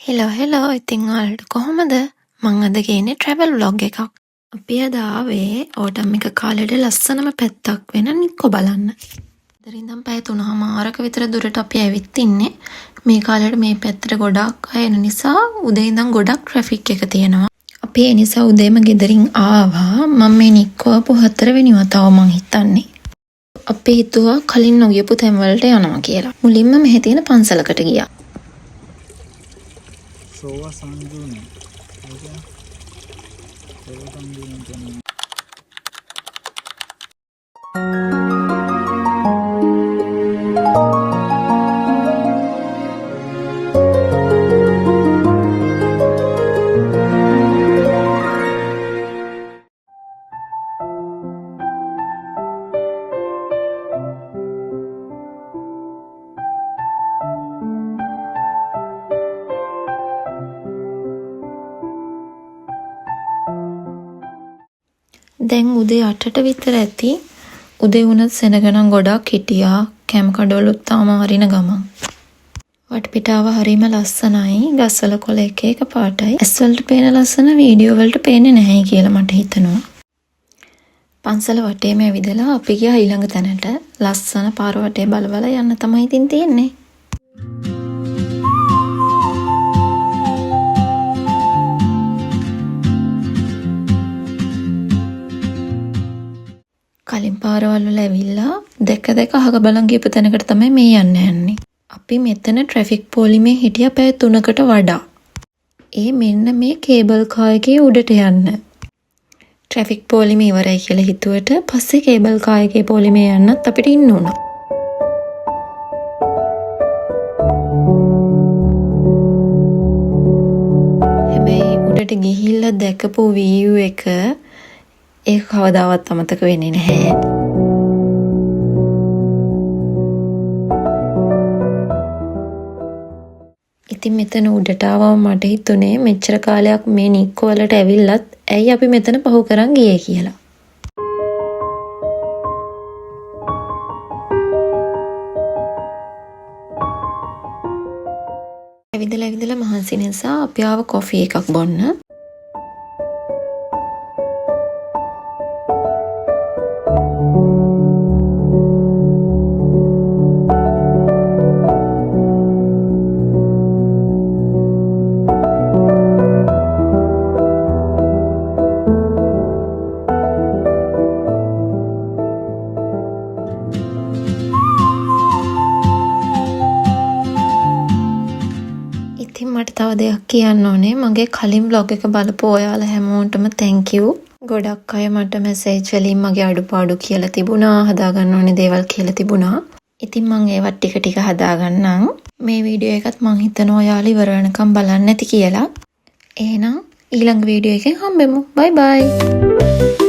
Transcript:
Hello ඉතින් ඔයාලට කොහොමද? මං අද ගේන්නේ travel vlog එකක්. අපි අද ආවේ ඕටම් එක කාලෙට ලස්සනම පැත්තක් වෙන නික්කෝ බලන්න. ඉතින් ඉඳන් පැය 3:00ක විතර දුරට අපි ඇවිත් ඉන්නේ. මේ කාලෙට මේ පැත්තට ගොඩක් අය එන නිසා උදේ ඉඳන් ගොඩක් ට්‍රැෆික් එක තියෙනවා. අපි ඒ නිසා උදේම ගෙදරින් ආවා. මම මේ නික්කෝ ආපු 4 වෙනි වතාව මං හිතන්නේ. අපි හිතුවා කලින් නොගියපු තැන් වලට යනවා කියලා. මුලින්ම මෙහෙ තියෙන පන්සලකට ගියා. Sowa Sanjuni. Sowa Sanjuni. දැන් උදේ 8ට විතර ඇති. උදේ වුණත් සෙනගනම් ගොඩක් හිටියා. කැම් කඩවලුත් තාම හරින ගමන්. වටපිටාව හරිම ලස්සනයි. ගස්වල කොළ එක එක පාටයි. ඇස් වලට පේන ලස්සන වීඩියෝ වලට පේන්නේ නැහැ කියලා මට හිතෙනවා. පන්සල වටේම ඇවිදලා අපි ගියා ඊළඟ තැනට. ලස්සන පාර වටේ බල බල යන්න තමයි ඉතින් තියෙන්නේ. කලින් පාරවල් වල ඇවිල්ලා දැක අහක බලන් ගියපු තැනකට තමයි මේ යන්නේ. අපි මෙතන ට්‍රැෆික් පොලිමේ හිටියා පැය 3කට වඩා. ඒ මෙන්න මේ කේබල් කාර් එකේ උඩට යන්න. ට්‍රැෆික් පොලිමේ ඉවරයි කියලා හිතුවට පස්සේ කේබල් කාර් එකේ පොලිමේ යන්නත් අපිට ඉන්න උනා. හැබැයි උඩට ගිහිල්ලා දැකපු view එක ඒක කවදාවත් අමතක වෙන්නේ නැහැ. ඉතින් මෙතන උඩට ආවම මට හිතුනේ මෙච්චර කාලයක් මේ නික්කෝ වලට ඇවිල්ලත් ඇයි අපි මෙතන පහු කරන් ගියේ කියලා. ඇවිදලා මහන්සි නිසා අපි ආව කොෆි එකක් බොන්න. ඉතින් මට තව දෙයක් කියන්න ඕනේ. මගේ කලින් vlog එක බලපු ඔයාලා හැමෝටම thank you. ගොඩක් අය මට message වලින් මගේ අඩුපාඩු කියලා තිබුණා, හදාගන්න ඕනේ දේවල් කියලා තිබුණා. ඉතින් මම ඒවත් ටික හදාගන්නම්. මේ වීඩියෝ එකත් මම හිතනවා ඔයාලා ඉවර වෙනකම් බලන්න ඇති කියලා. එහෙනම් ඊළඟ වීඩියෝ එකෙන් හම්බෙමු. bye bye.